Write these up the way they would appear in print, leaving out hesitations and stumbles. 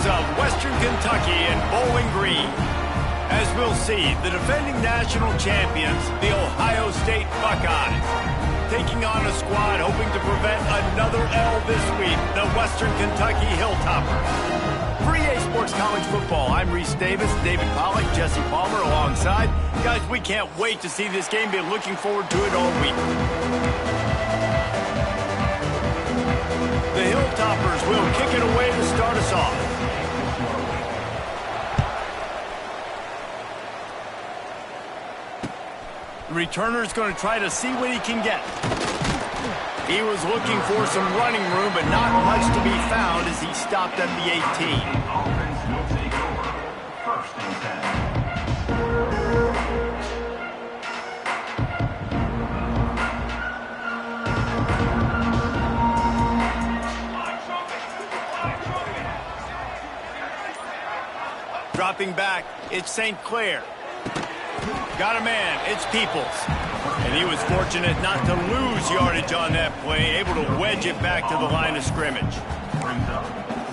heroes of Western Kentucky and Bowling Green. As we'll see, the defending national champions, the Ohio State Buckeyes, taking on a squad hoping to prevent another L this week, the Western Kentucky Hilltoppers. For EA Sports College Football, I'm Reese Davis, David Pollack, Jesse Palmer alongside. Guys, we can't wait to see this game. Been looking forward to it all week. The Hilltoppers will kick it away to start us off. The returner's going to try to see what he can get. He was looking for some running room, but not much to be found as he stopped at the 18. Offense will take over. First and 10. Dropping back, it's St. Clair. Got a man, it's Peoples. And he was fortunate not to lose yardage on that play, able to wedge it back to the line of scrimmage.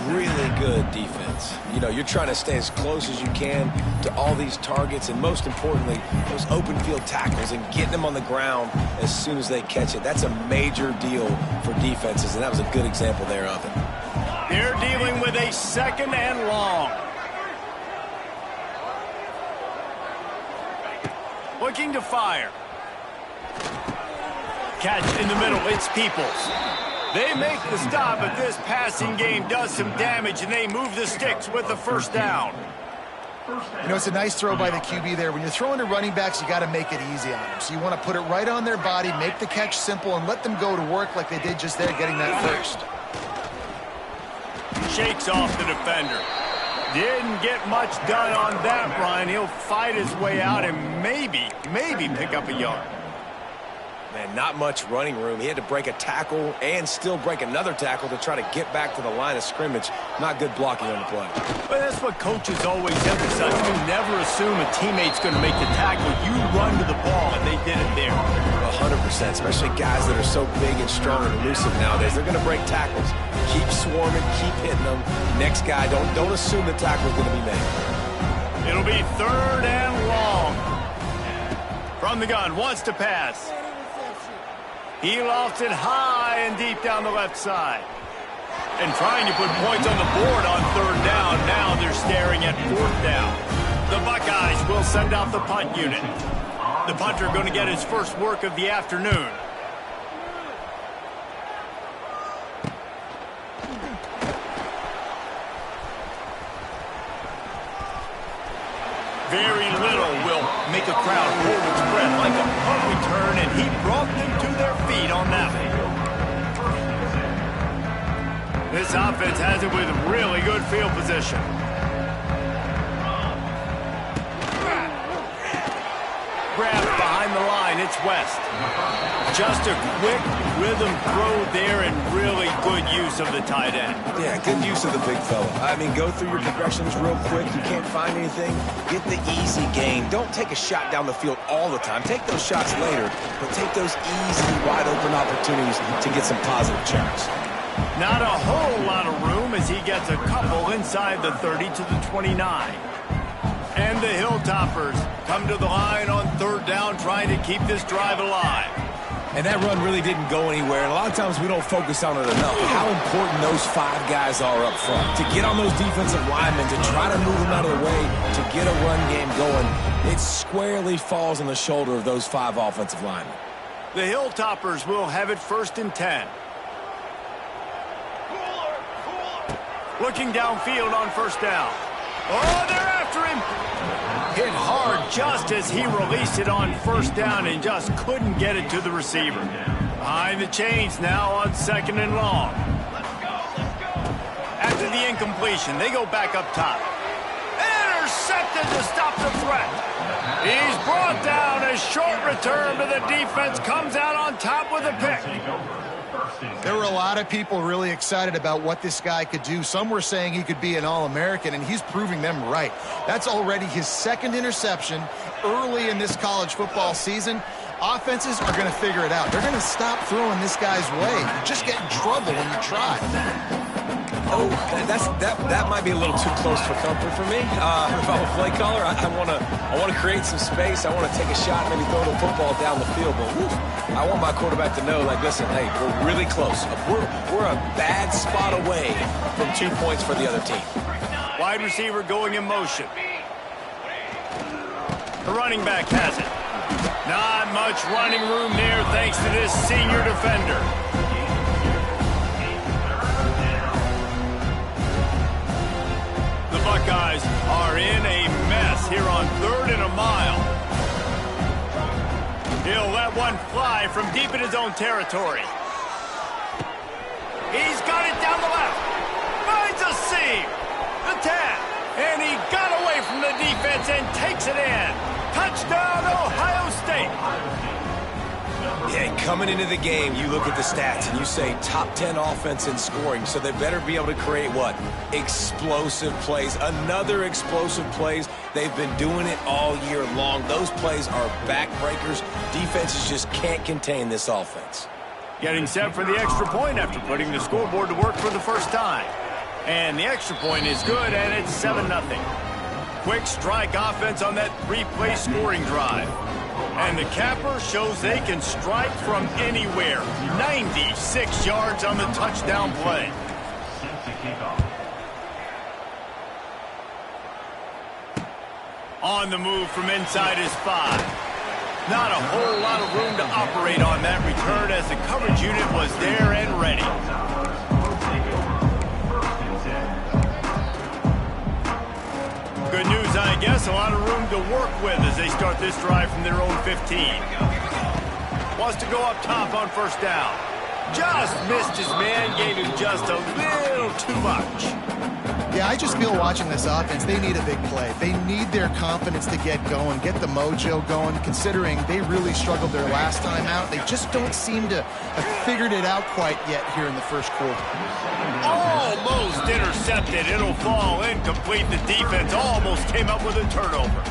Really good defense. You know, you're trying to stay as close as you can to all these targets, and most importantly, those open field tackles and getting them on the ground as soon as they catch it. That's a major deal for defenses, and that was a good example there of it. They're dealing with a second and long. Looking to fire. Catch in the middle, it's Peoples. They make the stop, but this passing game does some damage, and they move the sticks with the first down. You know, it's a nice throw by the QB there. When you're throwing to running backs, you got to make it easy on them. So you want to put it right on their body, make the catch simple, and let them go to work like they did just there, getting that first. Shakes off the defender. Didn't get much done on that run. He'll fight his way out and maybe pick up a yard. Man, not much running room. He had to break a tackle and still break another tackle to try to get back to the line of scrimmage. Not good blocking on the play. But that's what coaches always emphasize. You never assume a teammate's going to make the tackle. You run to the ball, and they did it there. 100%, especially guys that are so big and strong and elusive nowadays. They're going to break tackles. Keep swarming, keep hitting them. Next guy, don't assume the tackle's going to be made. It'll be third and long. From the gun, wants to pass. He lofts it high and deep down the left side. And trying to put points on the board on third down. Now they're staring at fourth down. The Buckeyes will send out the punt unit. The punter going to get his first work of the afternoon. Very little will make a crowd hold its breath like a punt return, and he brought them to their feet on that one. This offense has it with really good field position. Grab behind the line, it's West. Just a quick rhythm throw there and really good use of the tight end. Yeah, good use of the big fella. I mean, go through your progressions real quick. You can't find anything. Get the easy gain. Don't take a shot down the field all the time. Take those shots later, but take those easy, wide-open opportunities to get some positive checks. Not a whole lot of room as he gets a couple inside the 30 to the 29. And the Hilltoppers come to the line on third down, trying to keep this drive alive. And that run really didn't go anywhere, and a lot of times we don't focus on it enough. How important those five guys are up front. To get on those defensive linemen, to try to move them out of the way, to get a run game going, it squarely falls on the shoulder of those five offensive linemen. The Hilltoppers will have it first and 10. Looking downfield on first down. Oh, they're after him. Hit hard just as he released it on first down and just couldn't get it to the receiver. Behind the chains now on second and long. After the incompletion, they go back up top. Intercepted to stop the threat. He's brought down. A short return, but the defense comes out on top with a pick. There were a lot of people really excited about what this guy could do. Some were saying he could be an All-American, and he's proving them right. That's already his second interception early in this college football season. Offenses are going to figure it out. They're going to stop throwing this guy's way. You just get in trouble when you try. Oh, that might be a little too close for comfort for me. If I'm a play caller, I want to create some space. I want to take a shot, maybe throw the football down the field. But I want my quarterback to know, like, listen, hey, we're really close. We're a bad spot away from 2 points for the other team. Wide receiver going in motion. The running back has it. Not much running room there thanks to this senior defender. The Buckeyes are in a mess here on 3rd and a mile. He'll let one fly from deep in his own territory. He's got it down the left. Finds a seam. The 10. And he got away from the defense and takes it in. Touchdown, Ohio State. Yeah, coming into the game, you look at the stats and you say top 10 offense in scoring, so they better be able to create what? Explosive plays. Another explosive plays. They've been doing it all year long. Those plays are backbreakers. Defenses just can't contain this offense. Getting set for the extra point after putting the scoreboard to work for the first time. And the extra point is good, and it's 7-0. Quick strike offense on that 3-play scoring drive. And the capper shows they can strike from anywhere. 96 yards on the touchdown play. On the move from inside his 5. Not a whole lot of room to operate on that return as the coverage unit was there and ready. Good news, I guess. A lot of room to work with as they start this drive from their own 15. Wants to go up top on first down. Just missed his man, gave him just a little too much. Yeah, I just feel watching this offense, they need a big play. They need their confidence to get going, get the mojo going, considering they really struggled their last time out. They just don't seem to have figured it out quite yet here in the first quarter. Almost intercepted. It'll fall incomplete. The defense almost came up with a turnover.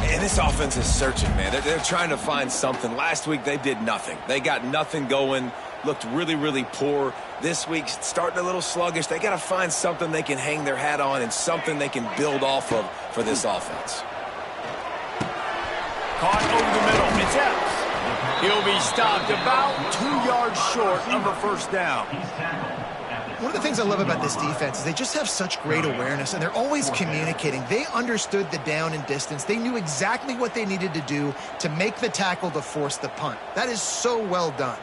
And this offense is searching, man. They're trying to find something. Last week, they did nothing. They got nothing going, looked really, really poor. This week, starting a little sluggish. They got to find something they can hang their hat on and something they can build off of for this offense. Caught over the middle. It's Epps. He'll be stopped about 2 yards short of a first down. One of the things I love about this defense is they just have such great awareness, and they're always communicating. They understood the down and distance. They knew exactly what they needed to do to make the tackle to force the punt. That is so well done.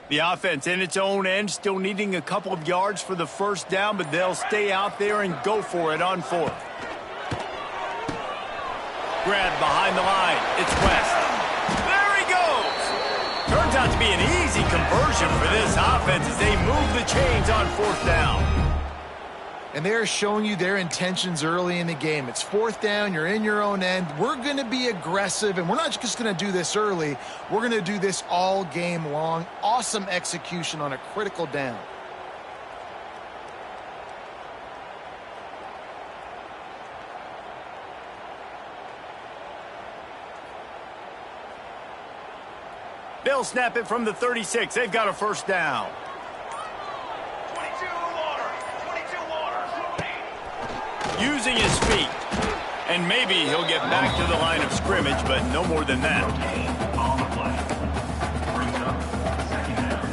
The offense in its own end, still needing a couple of yards for the first down, but they'll stay out there and go for it on 4th. Grab behind the line. It's West. There he goes. Turns out to be an easy conversion for this offense as they move the chains on 4th down. And they're showing you their intentions early in the game. It's 4th down, you're in your own end. We're going to be aggressive, and we're not just going to do this early. We're going to do this all game long. Awesome execution on a critical down. They'll snap it from the 36. They've got a first down. 22 water. Using his feet. And maybe he'll get back to the line of scrimmage, but no more than that. On the play. Brings up second down.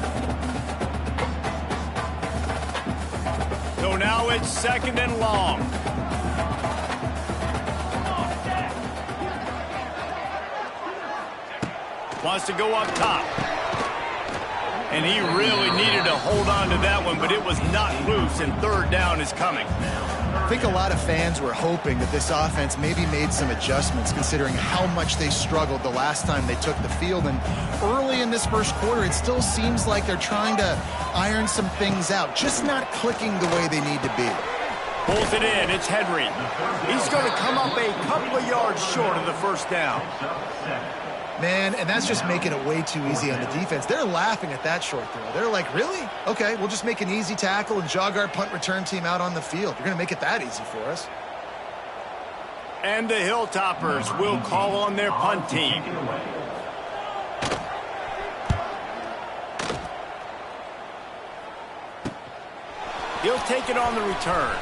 So now it's second and long. Wants to go up top. And he really needed to hold on to that one, but it was not loose, and third down is coming. I think a lot of fans were hoping that this offense maybe made some adjustments considering how much they struggled the last time they took the field. And early in this first quarter, it still seems like they're trying to iron some things out, just not clicking the way they need to be. Pulls it in. It's Henry. He's going to come up a couple of yards short of the first down. Man, and that's just making it way too easy on the defense. They're laughing at that short throw. They're like, really? Okay, we'll just make an easy tackle and jog our punt return team out on the field. You're going to make it that easy for us. And the Hilltoppers will call on their punt team. He'll take it on the return.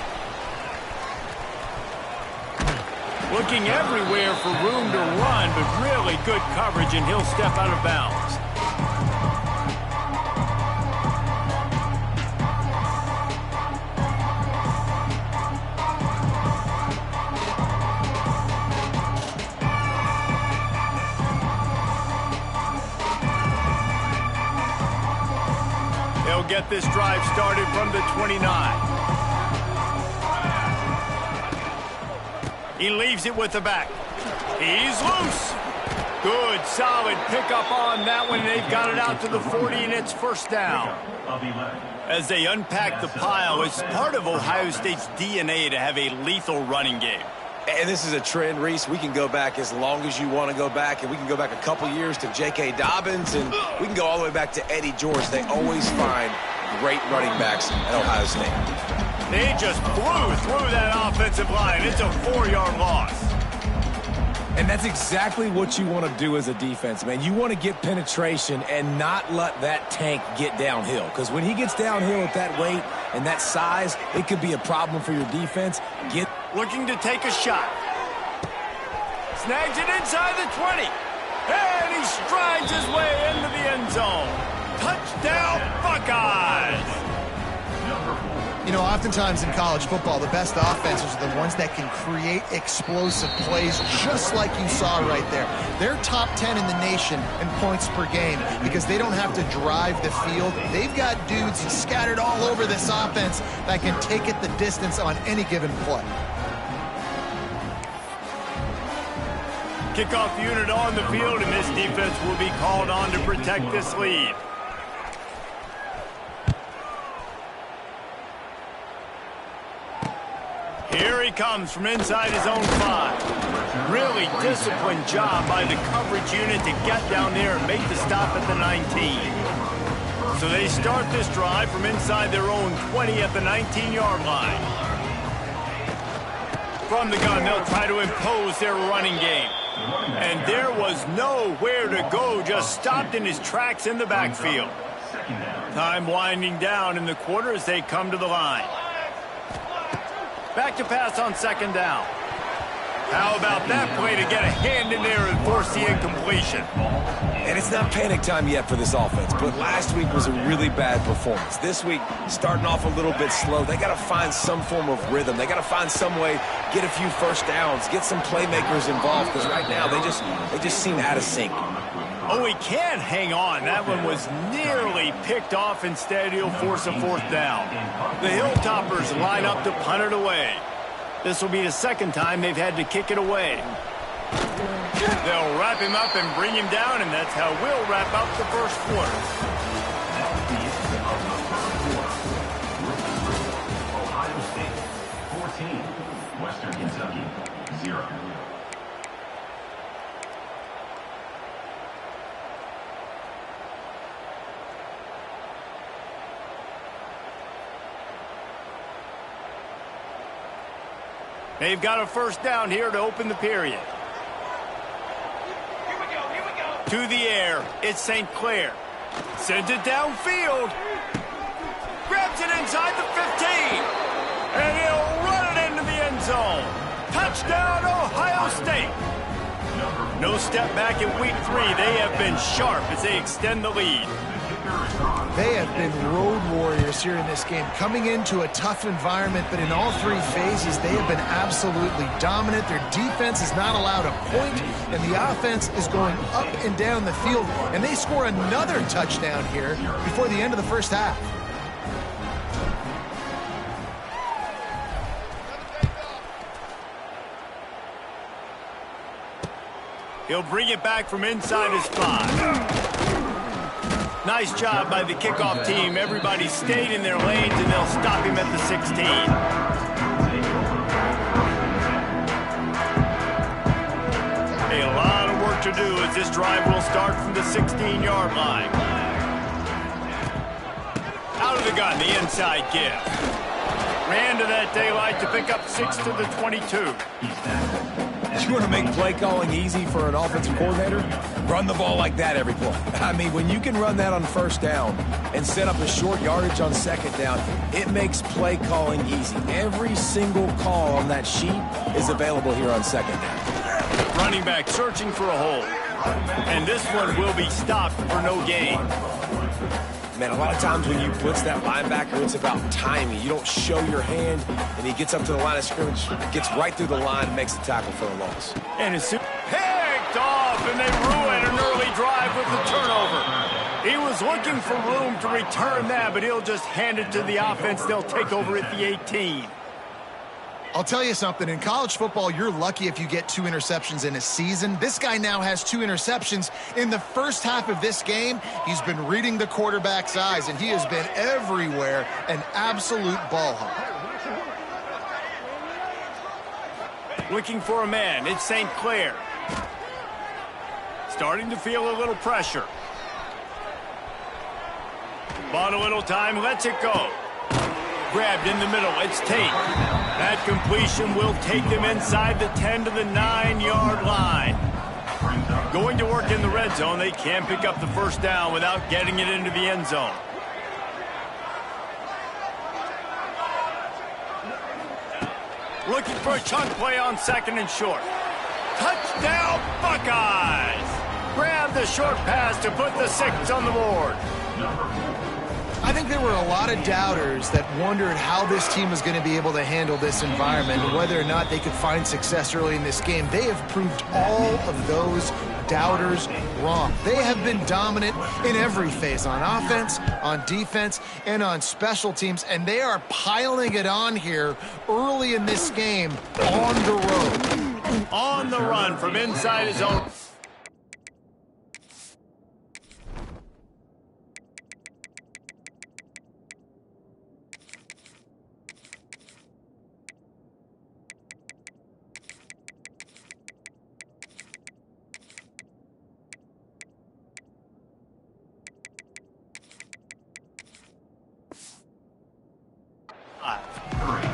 Looking everywhere for room to run, but really good coverage, and he'll step out of bounds. They'll get this drive started from the 29. He leaves it with the back. He's loose. Good, solid pickup on that one. They've got it out to the 40, and it's first down. As they unpack the pile, it's part of Ohio State's DNA to have a lethal running game. And this is a trend, Reese. We can go back as long as you want to go back, and we can go back a couple years to J.K. Dobbins, and we can go all the way back to Eddie George. They always find great running backs at Ohio State. They just blew through that offensive line. It's a 4-yard loss. And that's exactly what you want to do as a defense, man. You want to get penetration and not let that tank get downhill. Because when he gets downhill at that weight and that size, it could be a problem for your defense. Looking to take a shot. Snags it inside the 20. And he strides his way into the end zone. Touchdown, Buckeyes! You know, oftentimes in college football, the best offenses are the ones that can create explosive plays just like you saw right there. They're top 10 in the nation in points per game because they don't have to drive the field. They've got dudes scattered all over this offense that can take it the distance on any given play. Kickoff unit on the field, and this defense will be called on to protect this lead. Here he comes from inside his own 5. Really disciplined job by the coverage unit to get down there and make the stop at the 19. So they start this drive from inside their own 20 at the 19-yard line. From the gun, they'll try to impose their running game. And there was nowhere to go, just stopped in his tracks in the backfield. Time winding down in the quarter as they come to the line. Back to pass on second down. How about that play to get a hand in there and force the incompletion? And it's not panic time yet for this offense, but last week was a really bad performance. This week, starting off a little bit slow. They got to find some form of rhythm. They got to find some way, get a few first downs, get some playmakers involved, because right now they just seem out of sync. Oh, he can't hang on. That one was nearly picked off. Instead, he'll force a fourth down. The Hilltoppers line up to punt it away. This will be the second time they've had to kick it away. They'll wrap him up and bring him down, and that's how we'll wrap up the first quarter. Ohio State 14, Western Kentucky 0. They've got a first down here to open the period. Here we go. To the air, it's St. Clair. Sends it downfield. Grabs it inside the 15. And he'll run it into the end zone. Touchdown, Ohio State. No step back in week 3. They have been sharp as they extend the lead. They have been road warriors here in this game, coming into a tough environment, but in all 3 phases, they have been absolutely dominant. Their defense is not allowed a point, and the offense is going up and down the field, and they score another touchdown here before the end of the first half. He'll bring it back from inside his 5. Nice job by the kickoff team. Everybody stayed in their lanes, and they'll stop him at the 16. A lot of work to do as this drive will start from the 16-yard line. Out of the gun, the inside give. Ran to that daylight to pick up 6 to the 22. You want to make play calling easy for an offensive coordinator? Run the ball like that every play. I mean, when you can run that on first down and set up a short yardage on second down, it makes play calling easy. Every single call on that sheet is available here on second down. Running back searching for a hole. And this one will be stopped for no gain. Man, a lot of times when you blitz that linebacker, it's about timing. You don't show your hand, and he gets up to the line of scrimmage, gets right through the line, and makes the tackle for a loss. And it's picked off, and they ruin an early drive with the turnover. He was looking for room to return that, but he'll just hand it to the offense. They'll take over at the 18. I'll tell you something, in college football, you're lucky if you get 2 interceptions in a season. This guy now has 2 interceptions. In the first half of this game, he's been reading the quarterback's eyes, and he has been everywhere, an absolute ball hawk. Looking for a man, it's St. Clair. Starting to feel a little pressure. Bought a little time, lets it go. Grabbed in the middle, it's Tate. That completion will take them inside the 10 to the 9-yard line. Going to work in the red zone, they can't pick up the first down without getting it into the end zone. Looking for a chunk play on second and short. Touchdown, Buckeyes! Grab the short pass to put the 6 on the board. I think there were a lot of doubters that wondered how this team was going to be able to handle this environment and whether or not they could find success early in this game. They have proved all of those doubters wrong. They have been dominant in every phase, on offense, on defense, and on special teams, and they are piling it on here early in this game on the road. On the run from inside his own.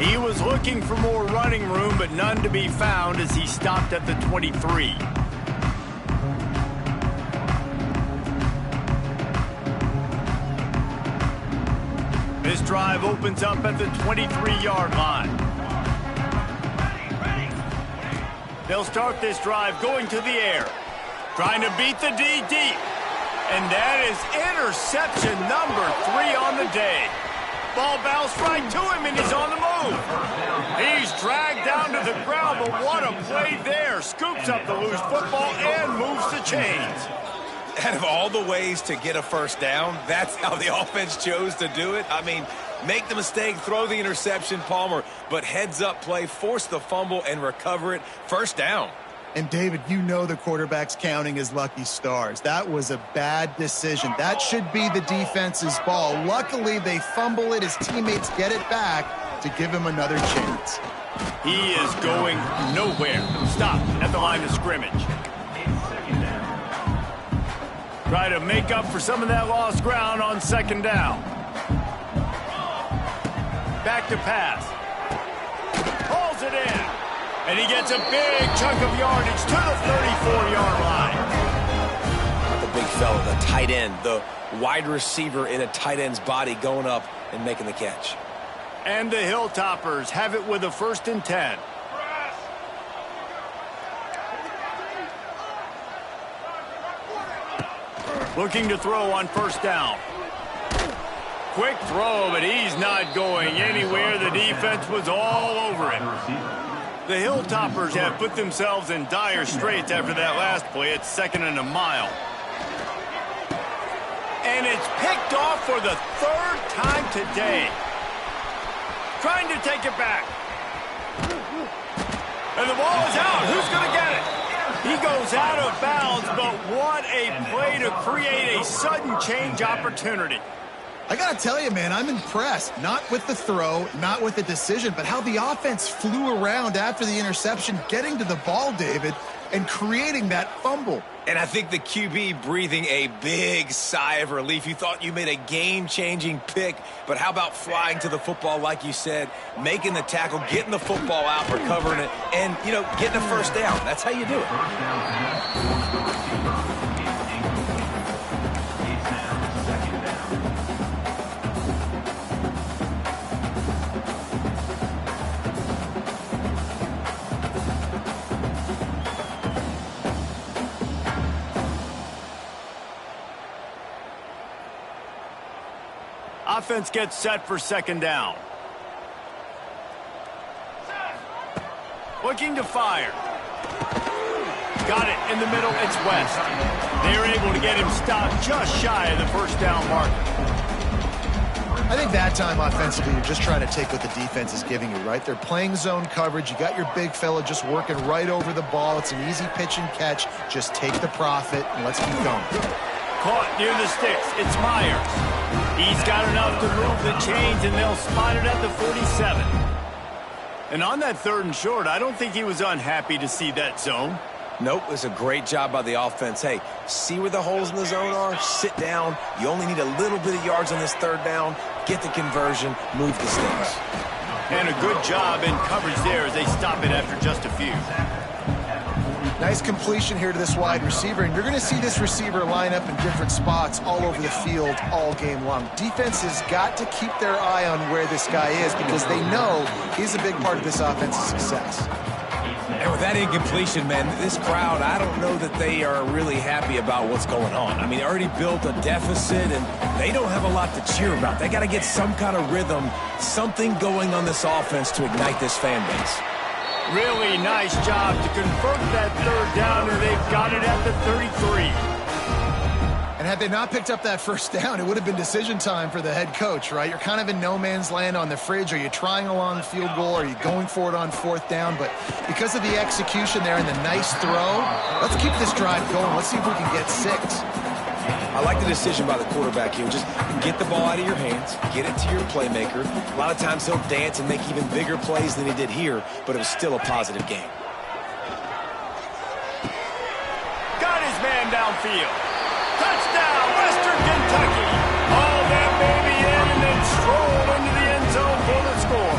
He was looking for more running room, but none to be found as he stopped at the 23. This drive opens up at the 23-yard line. They'll start this drive going to the air, trying to beat the D deep. And that is interception number 3 on the day. Ball bounced right to him, and he's on the move. He's dragged down to the ground, but what a play there. Scoops up the loose football and moves the chains. Out of all the ways to get a first down, that's how the offense chose to do it. I mean, make the mistake, throw the interception, Palmer, but heads-up play, force the fumble, and recover it. First down. And, David, you know the quarterback's counting his lucky stars. That was a bad decision. That should be the defense's ball. Luckily, they fumble it. His teammates get it back to give him another chance. He is going nowhere. Stop at the line of scrimmage. Try to make up for some of that lost ground on second down. Back to pass. Pulls it in. And he gets a big chunk of yardage to the 34-yard line. tight end, the wide receiver in a tight end's body going up and making the catch. And the Hilltoppers have it with a 1st and 10. Looking to throw on 1st down. Quick throw, but he's not going anywhere. The defense was all over it. The Hilltoppers have put themselves in dire straits after that last play. It's 2nd and a mile. And it's picked off for the 3rd time today. Trying to take it back. And the ball is out. Who's going to get it? He goes out of bounds, but what a play to create a sudden change opportunity. I got to tell you, man, I'm impressed. Not with the throw, not with the decision, but how the offense flew around after the interception, getting to the ball, David, and creating that fumble. And I think the QB breathing a big sigh of relief. You thought you made a game-changing pick, but how about flying to the football, like you said, making the tackle, getting the football out, recovering it, and, you know, getting a 1st down. That's how you do it. Offense gets set for 2nd down. Looking to fire. Got it in the middle. It's West. They're able to get him stopped just shy of the 1st down marker. I think that time offensively, you're just trying to take what the defense is giving you, right? They're playing zone coverage. You got your big fella just working right over the ball. It's an easy pitch and catch. Just take the profit and let's keep going. Caught near the sticks. It's Myers. He's got enough to move the chains, and they'll spot it at the 47. And on that 3rd and short, I don't think he was unhappy to see that zone. Nope, it's a great job by the offense. Hey, see where the holes in the zone are? Sit down. You only need a little bit of yards on this 3rd down. Get the conversion. Move the sticks. And a good job in coverage there as they stop it after just a few. Nice completion here to this wide receiver, and you're going to see this receiver line up in different spots all over the field all game long. Defense has got to keep their eye on where this guy is because they know he's a big part of this offense's success. And with that incompletion, man, this crowd, I don't know that they are really happy about what's going on. I mean, they already built a deficit, and they don't have a lot to cheer about. They got to get some kind of rhythm, something going on this offense to ignite this fan base. Really nice job to convert that 3rd down, and they've got it at the 33. And had they not picked up that 1st down, it would have been decision time for the head coach, right? You're kind of in no man's land on the fridge. Are you trying a long field goal? Are you going for it on 4th down? But because of the execution there and the nice throw, let's keep this drive going. Let's see if we can get 6. I like the decision by the quarterback here. Just get the ball out of your hands, get it to your playmaker. A lot of times he'll dance and make even bigger plays than he did here, but it was still a positive game. Got his man downfield. Touchdown, Western Kentucky. All that baby in and then strolled into the end zone for the score.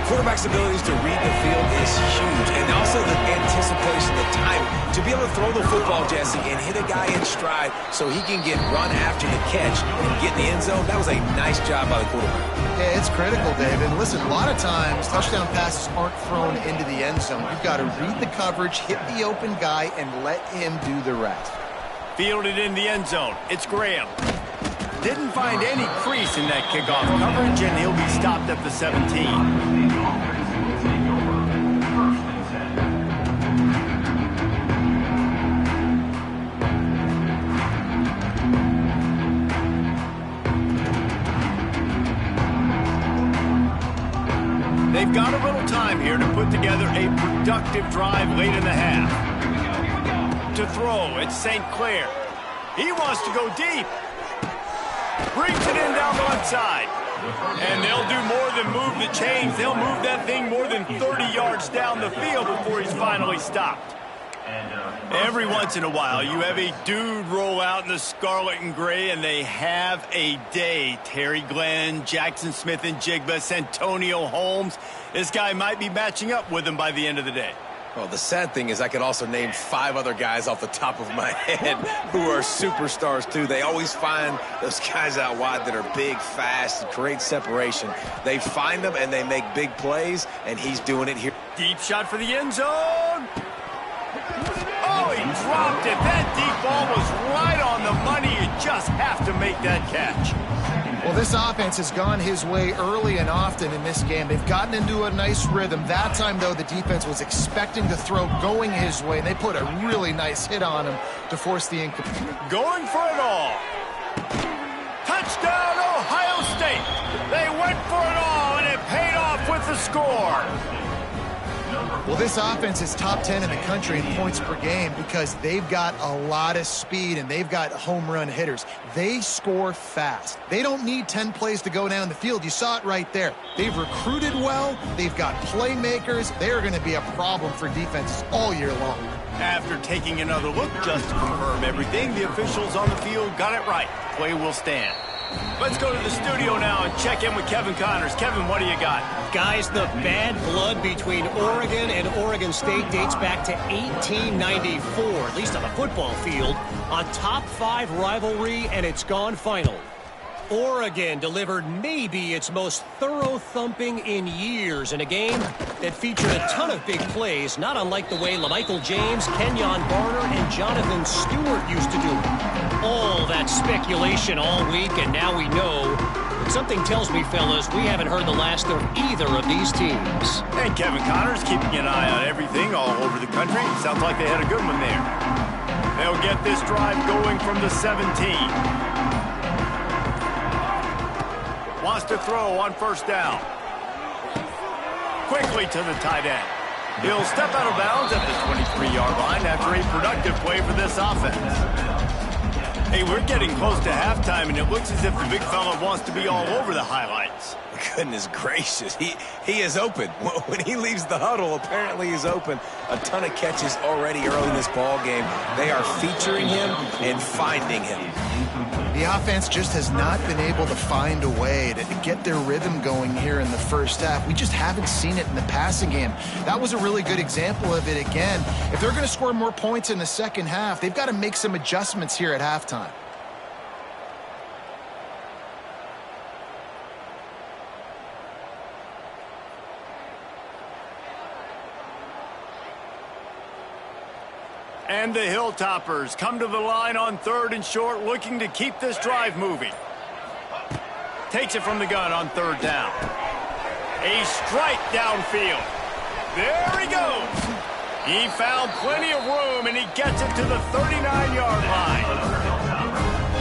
Quarterback's abilities to read the field is huge, and also the anticipation, the time to be able to throw the football, Jesse, and hit a guy in stride so he can get run after the catch and get in the end zone. That was a nice job by the quarterback. Yeah, it's critical, David. Listen, a lot of times touchdown passes aren't thrown into the end zone. You've got to read the coverage, hit the open guy, and let him do the rest. Fielded in the end zone. It's Graham. Didn't find any crease in that kickoff coverage, and he'll be stopped at the 17. They've got a little time here to put together a productive drive late in the half. To throw, it's St. Clair. He wants to go deep. Brings it in down the left side. And they'll do more than move the chains. They'll move that thing more than 30 yards down the field before he's finally stopped. Every once in a while, you have a dude roll out in the scarlet and gray, and they have a day. Terry Glenn, Jackson Smith and Jigba, Santonio Holmes. This guy might be matching up with him by the end of the day. Well, the sad thing is I could also name 5 other guys off the top of my head who are superstars, too. They always find those guys out wide that are big, fast, and create separation. They find them, and they make big plays, and he's doing it here. Deep shot for the end zone. Oh, he dropped it. That deep ball was right on the money. You just have to make that catch. Well, this offense has gone his way early and often in this game. They've gotten into a nice rhythm. That time, though, the defense was expecting the throw going his way, and they put a really nice hit on him to force the incomplete. Going for it all. Touchdown, Ohio State. They went for it all, and it paid off with the score. Well, this offense is top 10 in the country in points per game because they've got a lot of speed and they've got home run hitters. They score fast. They don't need 10 plays to go down the field. You saw it right there. They've recruited well. They've got playmakers. They are going to be a problem for defenses all year long. After taking another look just to confirm everything, the officials on the field got it right. Play will stand. Let's go to the studio now and check in with Kevin Connors. Kevin, what do you got? Guys, the bad blood between Oregon and Oregon State dates back to 1894, at least on the football field, a top-5 rivalry, and it's gone final. Oregon delivered maybe its most thorough thumping in years in a game that featured a ton of big plays, not unlike the way LaMichael James, Kenyon Barner, and Jonathan Stewart used to do it. All that speculation all week, and now we know. But something tells me, fellas, we haven't heard the last of either of these teams. And Kevin Connors keeping an eye on everything all over the country. Sounds like they had a good one there. They'll get this drive going from the 17. Wants to throw on first down. Quickly to the tight end. He'll step out of bounds at the 23-yard line after a productive play for this offense. Hey, we're getting close to halftime, and it looks as if the big fella wants to be all over the highlights. Goodness gracious, he is open. When he leaves the huddle, apparently he's open. A ton of catches already early in this ball game. They are featuring him and finding him. The offense just has not been able to find a way to get their rhythm going here in the first half. We just haven't seen it in the passing game. That was a really good example of it again. If they're going to score more points in the second half, they've got to make some adjustments here at halftime. And the Hilltoppers come to the line on 3rd and short, looking to keep this drive moving. Takes it from the gun on 3rd down. A strike downfield. There he goes. He found plenty of room, and he gets it to the 39-yard line.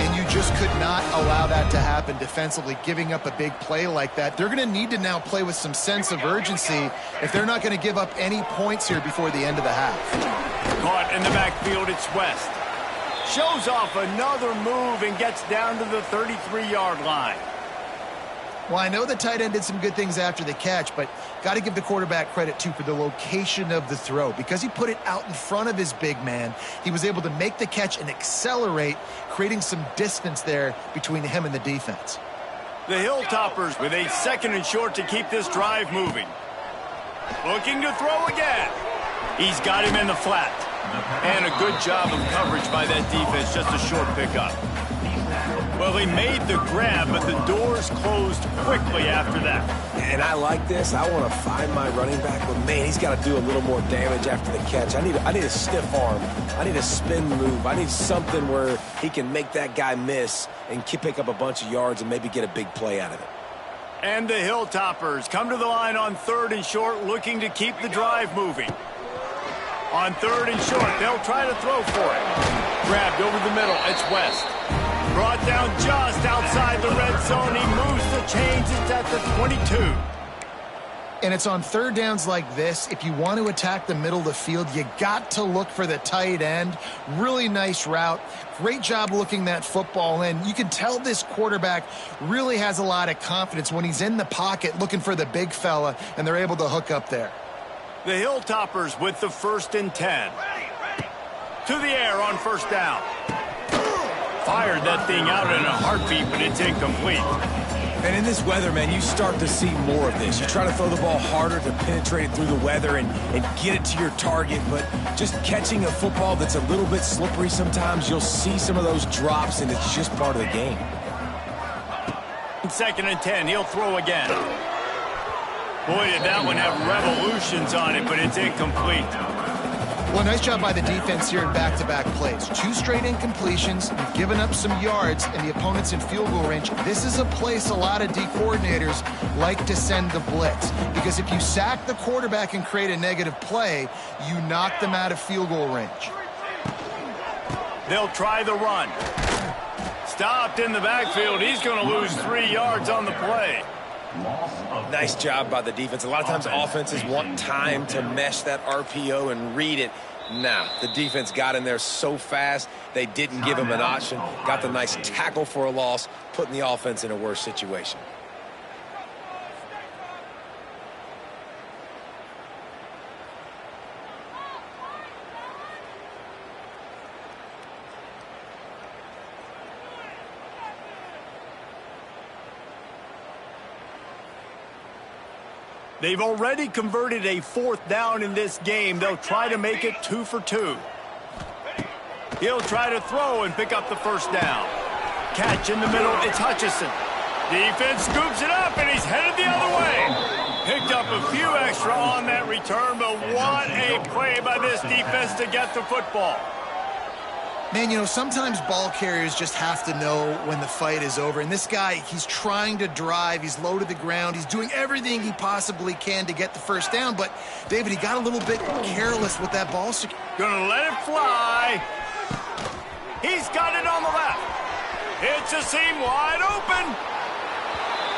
And you just could not allow that to happen defensively, giving up a big play like that. They're going to need to now play with some sense of urgency if they're not going to give up any points here before the end of the half. Caught in the backfield, it's West. Shows off another move and gets down to the 33-yard line. Well, I know the tight end did some good things after the catch, but got to give the quarterback credit, too, for the location of the throw. Because he put it out in front of his big man, he was able to make the catch and accelerate, creating some distance there between him and the defense. The Hilltoppers with a 2nd and short to keep this drive moving. Looking to throw again. He's got him in the flat. And a good job of coverage by that defense, just a short pickup. Well, he made the grab, but the doors closed quickly after that. And I like this. I want to find my running back, but man, he's got to do a little more damage after the catch. I need a stiff arm. I need a spin move. I need something where he can make that guy miss and pick up a bunch of yards and maybe get a big play out of it. And the Hilltoppers come to the line on 3rd and short, looking to keep the drive moving. On 3rd and short, they'll try to throw for it. Grabbed over the middle, it's West. Brought down just outside the red zone. He moves the chains. It's at the 22. And it's on 3rd downs like this. If you want to attack the middle of the field, you got to look for the tight end. Really nice route. Great job looking that football in. You can tell this quarterback really has a lot of confidence when he's in the pocket looking for the big fella, and they're able to hook up there. The Hilltoppers with the 1st and 10. To the air on 1st down. Fired that thing out in a heartbeat, but it's incomplete. And in this weather, man, you start to see more of this. You try to throw the ball harder to penetrate it through the weather and get it to your target, but just catching a football that's a little bit slippery sometimes, you'll see some of those drops, and it's just part of the game. 2nd and 10, he'll throw again. Boy, did that one have revolutions on it, but it's incomplete. Well, nice job by the defense here in back-to-back plays. 2 straight incompletions, you've given up some yards, and the opponent's in field goal range. This is a place a lot of D coordinators like to send the blitz, because if you sack the quarterback and create a negative play, you knock them out of field goal range. They'll try the run. Stopped in the backfield. He's going to lose 3 yards on the play. Nice job by the defense. A lot of times offenses want time to mesh that RPO and read it. Nah, the defense got in there so fast, they didn't give him an option. Got the nice tackle for a loss, putting the offense in a worse situation. They've already converted a 4th down in this game. They'll try to make it 2 for 2. He'll try to throw and pick up the 1st down. Catch in the middle, it's Hutchinson. Defense scoops it up, and he's headed the other way. Picked up a few extra on that return, but what a play by this defense to get the football. Man, you know, sometimes ball carriers just have to know when the fight is over. And this guy, he's trying to drive. He's low to the ground. He's doing everything he possibly can to get the 1st down. But, David, he got a little bit careless with that ball. Gonna let it fly. He's got it on the left. It's a seam wide open.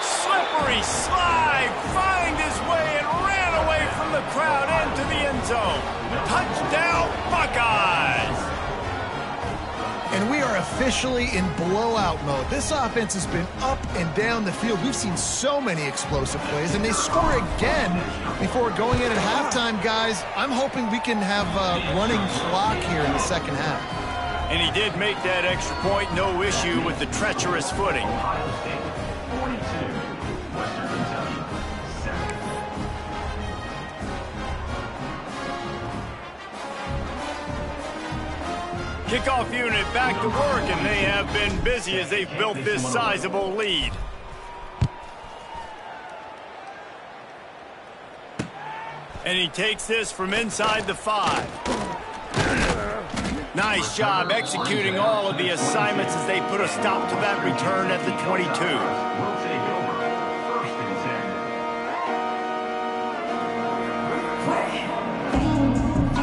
Slippery slide. Find his way and ran away from the crowd into the end zone. Touchdown, Buckeyes. And we are officially in blowout mode. This offense has been up and down the field. We've seen so many explosive plays, and they score again before going in at halftime, guys. I'm hoping we can have a running clock here in the 2nd half. And he did make that extra point, no issue with the treacherous footing. Ohio State 42, Western Kentucky 7. Kickoff unit back to work, and they have been busy as they've built this sizable lead. And he takes this from inside the 5. Nice job executing all of the assignments as they put a stop to that return at the 22. Will take over 1st and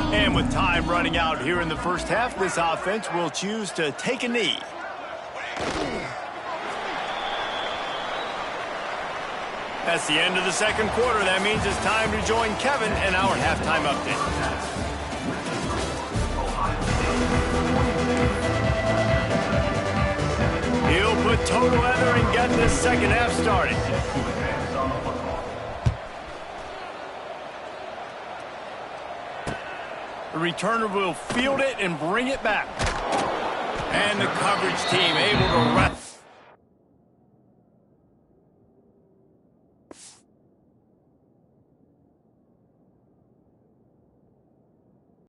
10. And with time running out here in the 1st half, this offense will choose to take a knee. That's the end of the 2nd quarter. That means it's time to join Kevin in our halftime update. He'll put toe together and get this 2nd half started. The returner will field it and bring it back. And the coverage team able to wrap